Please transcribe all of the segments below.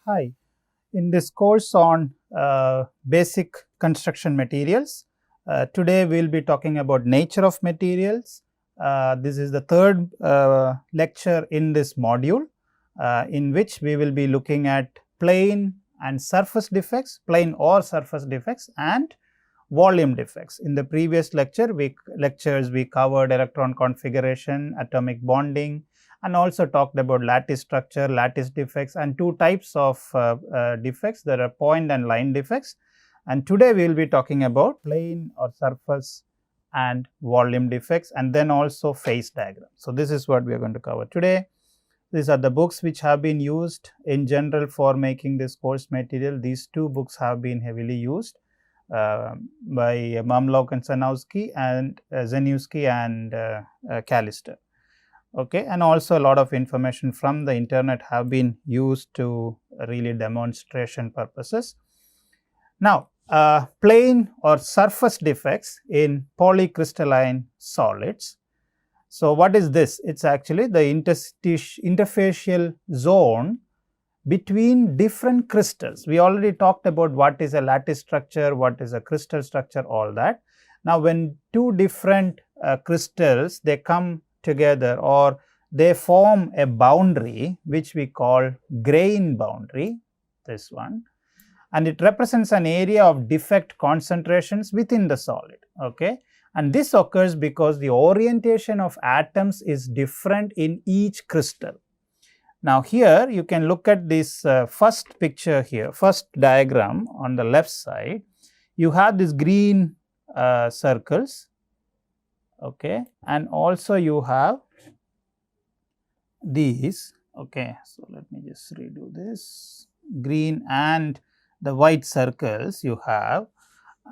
Hi, in this course on basic construction materials, today we will be talking about nature of materials. This is the third lecture in this module, in which we will be looking at plane and surface defects, plane or surface defects, and volume defects. In the previous lectures we covered electron configuration, atomic bonding, and also talked about lattice structure, lattice defects, and two types of defects. There are point and line defects, and today we will be talking about plane or surface and volume defects, and then also phase diagram. So, this is what we are going to cover today. These are the books which have been used in general for making this course material. These two books have been heavily used by Mamlok and Sanowski and Zeniewski and Callister. Okay, and also a lot of information from the internet have been used to really demonstration purposes. Now, plane or surface defects in polycrystalline solids. So, what is this? It is actually the interfacial zone between different crystals. We already talked about what is a lattice structure, what is a crystal structure, all that. Now, when two different crystals they come together or they form a boundary which we call grain boundary, this one, and it represents an area of defect concentrations within the solid. Okay, and this occurs because the orientation of atoms is different in each crystal. Now, here you can look at this first picture here, first diagram on the left side. You have these green circles, okay, and also you have these. Okay, so let me just redo this. Green and the white circles you have,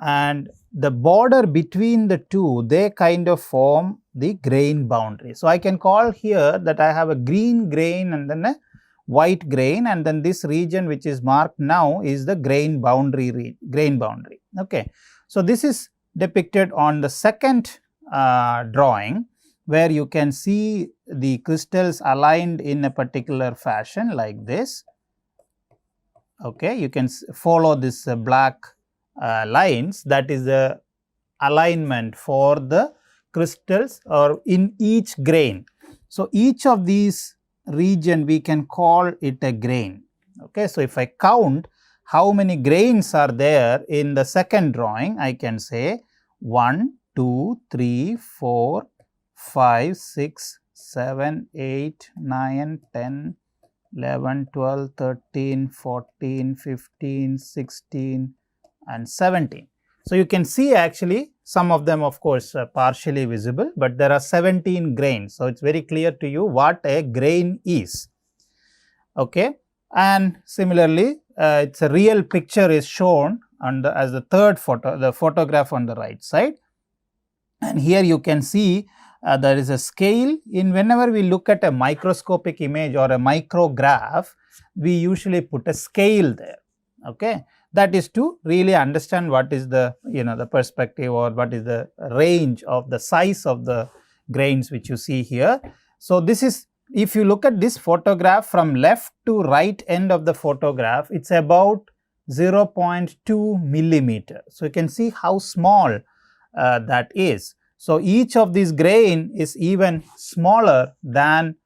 and the border between the two, they kind of form the grain boundary. So, I can call here that I have a green grain and then a white grain, and then this region which is marked now is the grain boundary. Okay. So, this is depicted on the second drawing, where you can see the crystals aligned in a particular fashion like this. Okay. You can follow this black lines, that is the alignment for the crystals or in each grain. So, each of these region we can call it a grain. Okay. So, if I count how many grains are there in the second drawing, I can say 1, 2, 3, 4, 5, 6, 7, 8, 9, 10, 11, 12, 13, 14, 15, 16 and 17. So, you can see actually some of them of course partially visible, but there are 17 grains. So, it is very clear to you what a grain is. Okay. And similarly, it is a real picture is shown on the as the third photo, the photograph on the right side. And here you can see there is a scale. In whenever we look at a microscopic image or a micrograph, we usually put a scale there. Okay. That is to really understand what is the the perspective or what is the range of the size of the grains which you see here. So, this is, if you look at this photograph from left to right end of the photograph, it is about 0.2 millimeter. So, you can see how small that is. So, each of these grain is even smaller than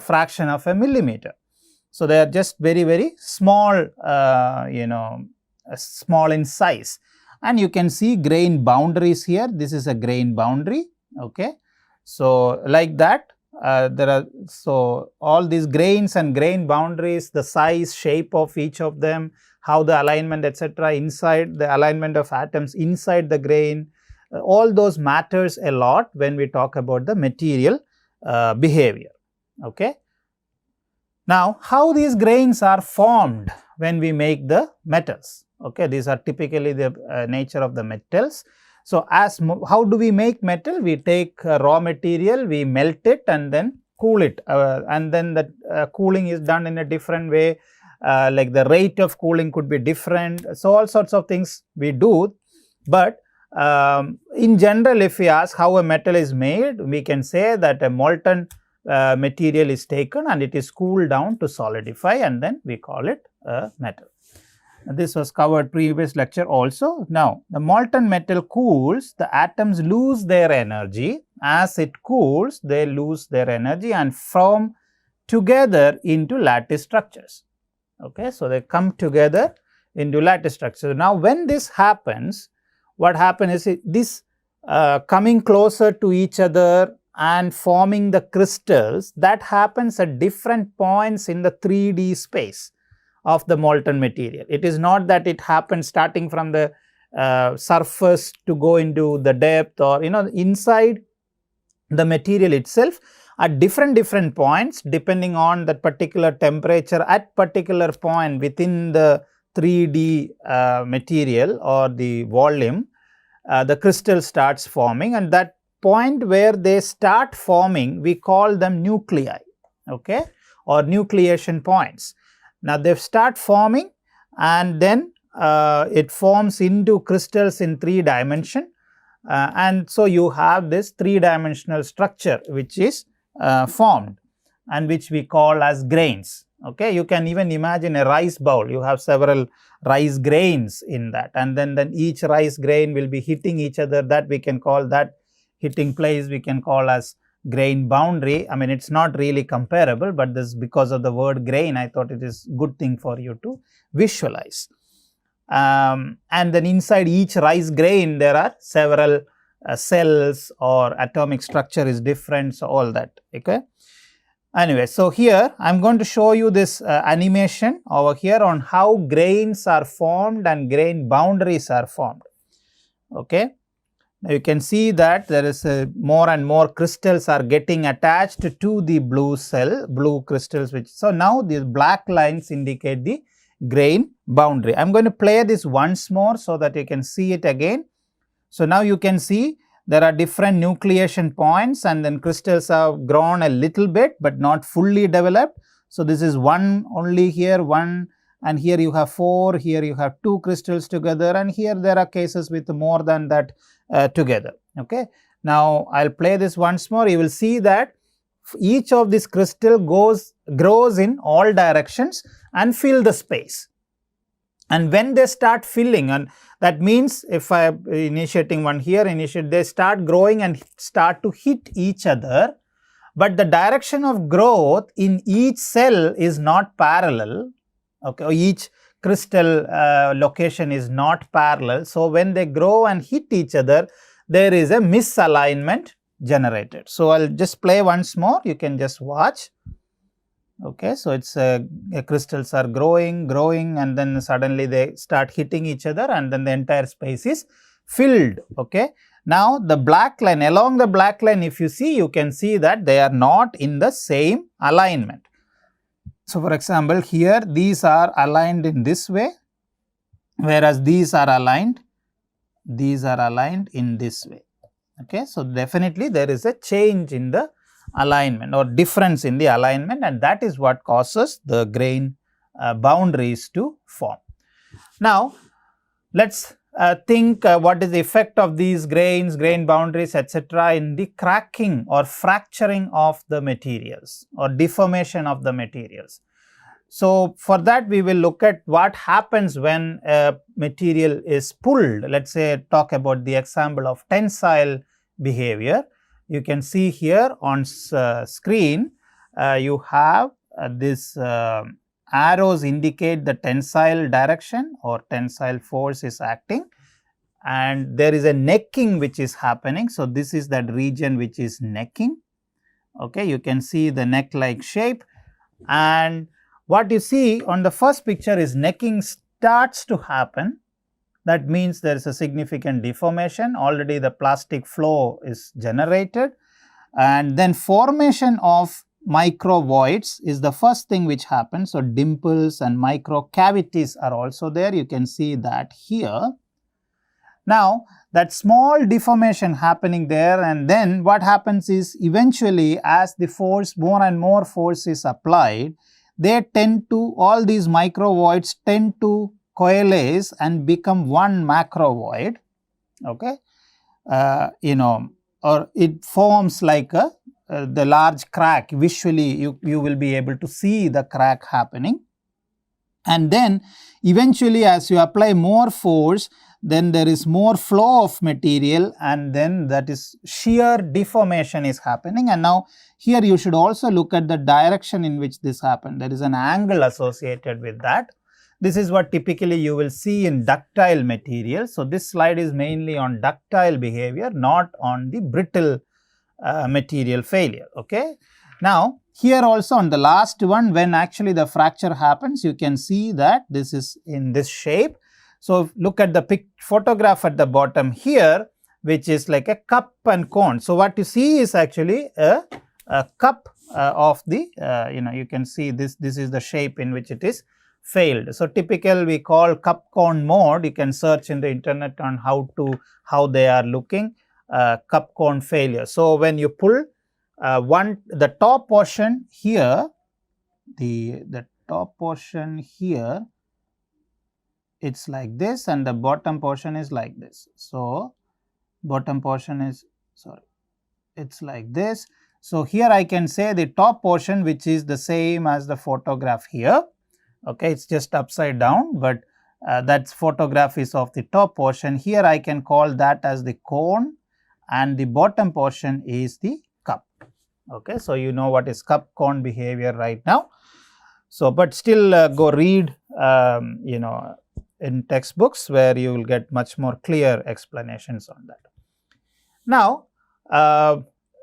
fraction of a millimeter. So, they are just very small, small in size, and you can see grain boundaries here. This is a grain boundary. Okay. So, like that there are, so all these grains and grain boundaries, the size, shape of each of them, how the alignment etc. inside the alignment of atoms inside the grain, all those matters a lot when we talk about the material behavior. Okay. Now, how these grains are formed when we make the metals? Okay, these are typically the nature of the metals. So, how do we make metal? We take raw material, we melt it and then cool it, and then the cooling is done in a different way, like the rate of cooling could be different. So, all sorts of things we do, but in general if we ask how a metal is made, we can say that a molten material is taken and it is cooled down to solidify, and then we call it a metal. This was covered previous lecture also. Now, the molten metal cools, the atoms lose their energy. As it cools, they lose their energy and form together into lattice structures. Okay, so they come together into lattice structures. Now, when this happens, what happens is this coming closer to each other and forming the crystals, that happens at different points in the 3D space of the molten material. It is not that it happens starting from the surface to go into the depth, or inside the material itself at different points, depending on that particular temperature at particular point within the 3D material or the volume, the crystal starts forming, and that point where they start forming, we call them nuclei, okay, or nucleation points. Now, they start forming and then it forms into crystals in 3 dimension, and so you have this 3-dimensional structure which is formed and which we call as grains. Okay, you can even imagine a rice bowl. You have several rice grains in that, and then each rice grain will be hitting each other. That we can call, that hitting place we can call as grain boundary. I mean, it's not really comparable, but this, because of the word grain, I thought it is good thing for you to visualize. And then inside each rice grain there are several cells, or atomic structure is different, so all that. Okay. Anyway, so here I am going to show you this animation over here on how grains are formed and grain boundaries are formed. Okay. Now, you can see that there is more and more crystals are getting attached to the blue crystals, which, so now these black lines indicate the grain boundary. I am going to play this once more so that you can see it again. So, now you can see there are different nucleation points, and then crystals have grown a little bit, but not fully developed. So, this is one only here, one, and here you have 4, here you have 2 crystals together, and here there are cases with more than that together. Okay. Now, I will play this once more. You will see that each of this crystal grows in all directions and fill the space. And when they start filling, and that means if I am initiating one here, they start growing and start to hit each other, but the direction of growth in each cell is not parallel. Okay, or each crystal location is not parallel. So, when they grow and hit each other, there is a misalignment generated. So, I will just play once more, you can just watch. Okay, so it's crystals are growing, and then suddenly they start hitting each other, and then the entire space is filled. Okay. Now, the black line, along the black line, if you see, you can see that they are not in the same alignment. So, for example, here these are aligned in this way, whereas these are aligned in this way. Okay. So, definitely there is a change in the alignment or difference in the alignment, and that is what causes the grain boundaries to form. Now, let us think what is the effect of these grain boundaries, etc., in the cracking or fracturing of the materials or deformation of the materials. So, for that we will look at what happens when a material is pulled. Let us say talk about the example of tensile behavior. You can see here on screen, you have this arrows indicate the tensile direction or tensile force is acting, and there is a necking which is happening. So, this is that region which is necking. Okay, you can see the neck like shape, and what you see on the first picture is necking starts to happen. That means there is a significant deformation, already the plastic flow is generated, and then formation of micro voids is the first thing which happens. So, dimples and micro cavities are also there, you can see that here. Now, that small deformation happening there, and then what happens is eventually as the force, more and more force is applied, they tend to, all these micro voids tend to coalesce and become one macro void. Okay, or it forms like a the large crack, visually you will be able to see the crack happening. And then eventually as you apply more force, then there is more flow of material, and then that is shear deformation is happening. And now here you should also look at the direction in which this happened. There is an angle associated with that. This is what typically you will see in ductile material. So this slide is mainly on ductile behavior, not on the brittle material failure. Okay. Now here also on the last one, when actually the fracture happens, you can see that this is in this shape. So look at the photograph at the bottom here, which is like a cup and cone. So what you see is actually a cup of the, you can see this is the shape in which it is failed. So typical we call cup cone mode. You can search in the internet on how they are looking, cup cone failure. So when you pull the top portion here, the top portion here, it's like this, and the bottom portion is like this. So bottom portion is, it's like this. So here I can say the top portion, which is the same as the photograph here. Okay, it's just upside down, but that photograph is of the top portion. Here I can call that as the cone, and the bottom portion is the cup. Okay, so you know what is cup cone behavior right now. So but still go read in textbooks where you will get much more clear explanations on that.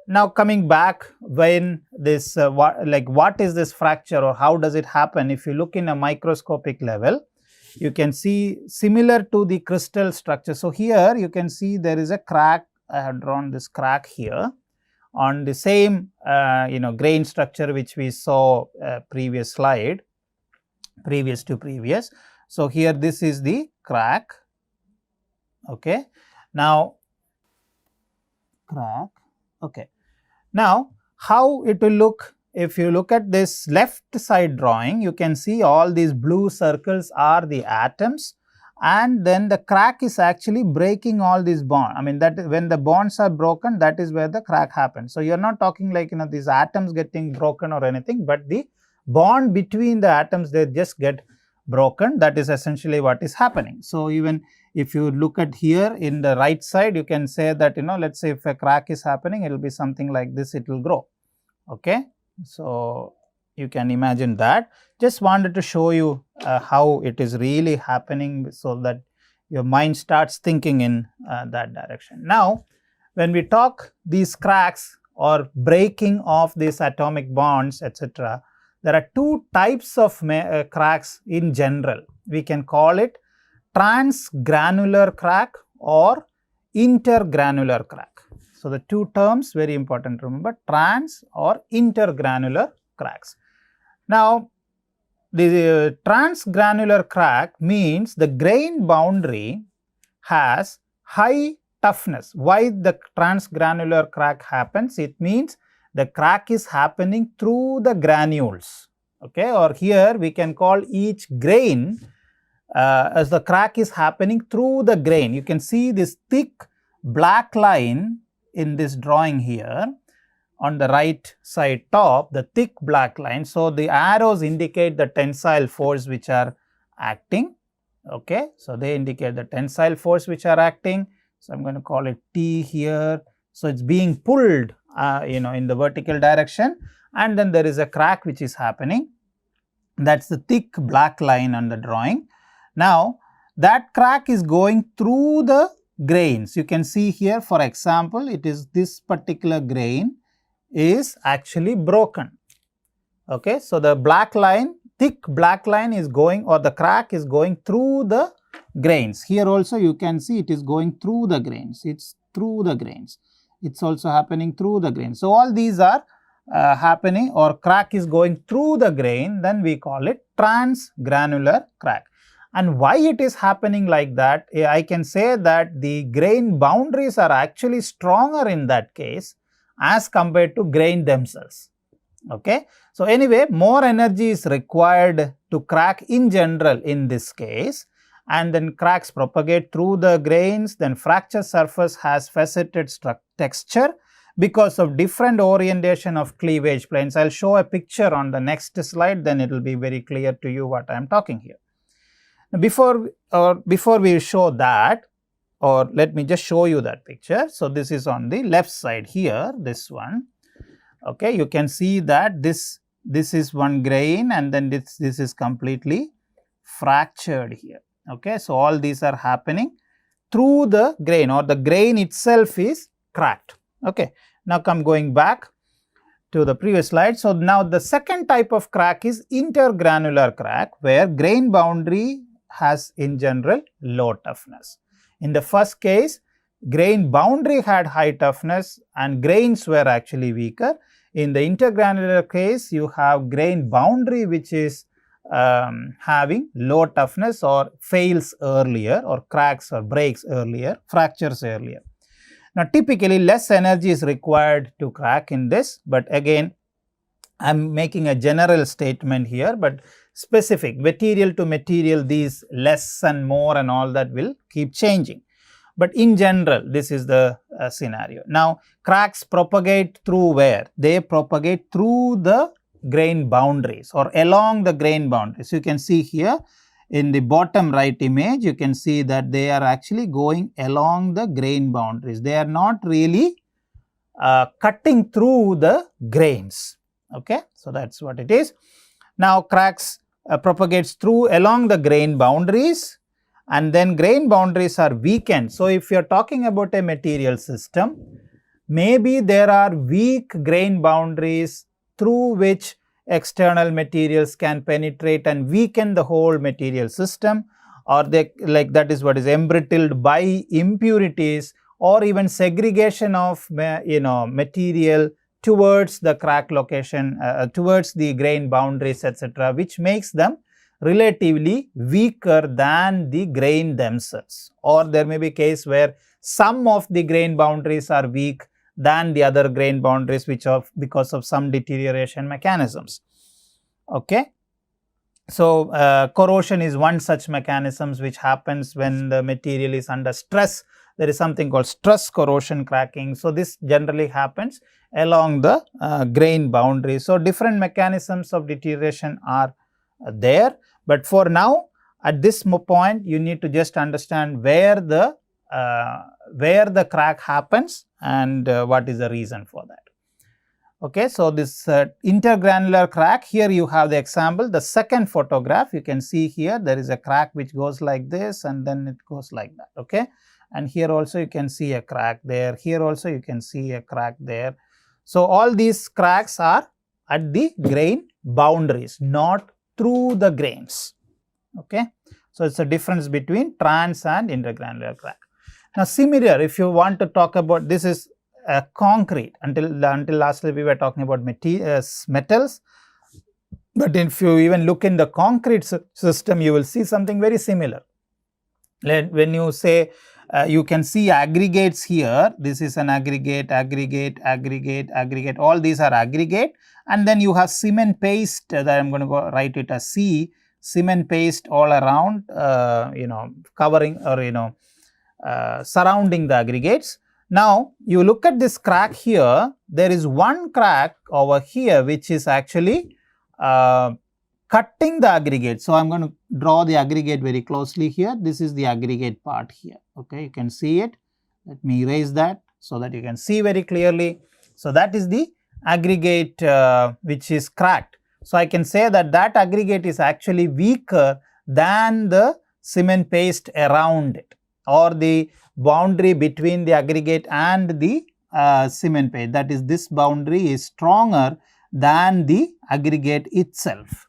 Now coming back, when this what is this fracture or how does it happen? If you look in a microscopic level, you can see similar to the crystal structure. So here you can see there is a crack. I have drawn this crack here on the same grain structure which we saw previous slide, previous. So here this is the crack. Okay. Now crack. Okay. Now how it will look, if you look at this left side drawing, you can see all these blue circles are the atoms, and then the crack is actually breaking all these bonds. I mean, that when the bonds are broken, that is where the crack happens. So you are not talking like these atoms getting broken or anything, but the bond between the atoms, they just get broken. That is essentially what is happening. So even if you look at here in the right side, you can say that let's say if a crack is happening, it will be something like this, it will grow. Okay. So you can imagine that. Just wanted to show you how it is really happening, so that your mind starts thinking in that direction. Now when we talk these cracks or breaking of these atomic bonds, etc., there are two types of cracks in general. We can call it transgranular crack or intergranular crack. So the two terms, very important to remember, trans or intergranular cracks. Now the transgranular crack means the grain boundary has high toughness. Why the transgranular crack happens? It means the crack is happening through the granules. Okay, or here we can call each grain as the crack is happening through the grain. You can see this thick black line in this drawing here on the right side top, the thick black line. So the arrows indicate the tensile force which are acting. Okay, so they indicate the tensile force which are acting. So I'm going to call it T here. So it's being pulled in the vertical direction, and then there is a crack which is happening. That's the thick black line on the drawing. Now that crack is going through the grains. You can see here, for example, it is this particular grain is actually broken. Okay, so the black line, thick black line is going, or the crack is going through the grains. Here also you can see it is going through the grains. It's through the grains. It's also happening through the grain. So all these are happening, or crack is going through the grain, then we call it transgranular crack. And why it is happening like that? I can say that the grain boundaries are actually stronger in that case as compared to grain themselves. Okay. So anyway, more energy is required to crack in general in this case, and then cracks propagate through the grains. Then fracture surface has faceted texture, because of different orientation of cleavage planes. I'll show a picture on the next slide, then it will be very clear to you what I am talking here. Before we show that, or let me just show you that picture. So, this is on the left side here, this one. Okay, you can see that this is one grain, and then this is completely fractured here. Okay, so all these are happening through the grain, or the grain itself is cracked. Okay, now come going back to the previous slide. So, now the second type of crack is intergranular crack, where grain boundary has in general low toughness. In the first case, grain boundary had high toughness and grains were actually weaker. In the intergranular case, you have grain boundary which is having low toughness, or fails earlier, or cracks or breaks earlier, fractures earlier. Now, typically less energy is required to crack in this, but again I am making a general statement here, but specific material to material, these less and more and all that will keep changing. But in general, this is the scenario. Now, cracks propagate through where? They propagate through the grain boundaries, or along the grain boundaries. You can see here in the bottom right image, you can see that they are actually going along the grain boundaries. They are not really cutting through the grains. Okay, so that's what it is. Now, cracks propagates through along the grain boundaries, and then grain boundaries are weakened. So, if you are talking about a material system, maybe there are weak grain boundaries through which external materials can penetrate and weaken the whole material system, or they, like, that is what is embrittled by impurities, or even segregation of material towards the crack location, towards the grain boundaries, etc., which makes them relatively weaker than the grain themselves. Or there may be a case where some of the grain boundaries are weak than the other grain boundaries, which are because of some deterioration mechanisms. Okay. So, corrosion is one such mechanisms which happens when the material is under stress. There is something called stress corrosion cracking. So, this generally happens along the grain boundary. So, different mechanisms of deterioration are there, but for now at this point you need to just understand where the crack happens and what is the reason for that. Okay, so this intergranular crack, here you have the example, the second photograph. You can see here there is a crack which goes like this and then it goes like that. Okay, and here also you can see a crack there, here also you can see a crack there. So, all these cracks are at the grain boundaries, not through the grains. Okay, so it's a difference between trans and intergranular crack. Now, similar, if you want to talk about, this is concrete. Until lastly we were talking about metals, but if you even look in the concrete system, you will see something very similar. When you say you can see aggregates here, this is an aggregate, aggregate, aggregate, aggregate, all these are aggregate, and then you have cement paste that I am going to write it as C, cement paste all around, covering or surrounding the aggregates. Now, you look at this crack here, there is one crack over here which is actually cutting the aggregate. So, I am going to draw the aggregate very closely here. This is the aggregate part here. Okay, you can see it. Let me erase that so that you can see very clearly. So, that is the aggregate which is cracked. So, I can say that that aggregate is actually weaker than the cement paste around it, or the boundary between the aggregate and the cement paste, that is, this boundary is stronger than the aggregate itself.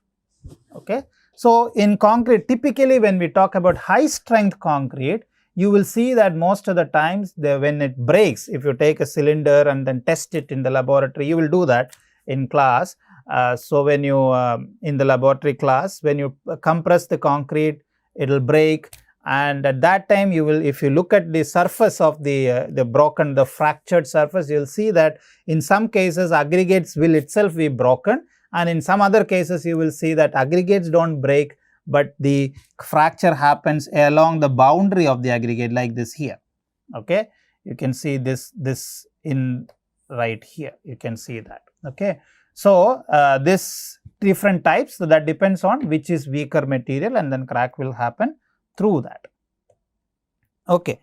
Okay. So, in concrete, typically when we talk about high strength concrete, you will see that most of the times when it breaks, if you take a cylinder and then test it in the laboratory, you will do that in class. So, when you in the laboratory class, when you compress the concrete, it will break, and at that time you will, if you look at the surface of the fractured surface, you will see that in some cases aggregates will itself be broken, and in some other cases you will see that aggregates do not break, but the fracture happens along the boundary of the aggregate, like this here. Okay, you can see this in right here. You can see that. Okay. So, this different types, so that depends on which is weaker material, and then crack will happen through that. Okay.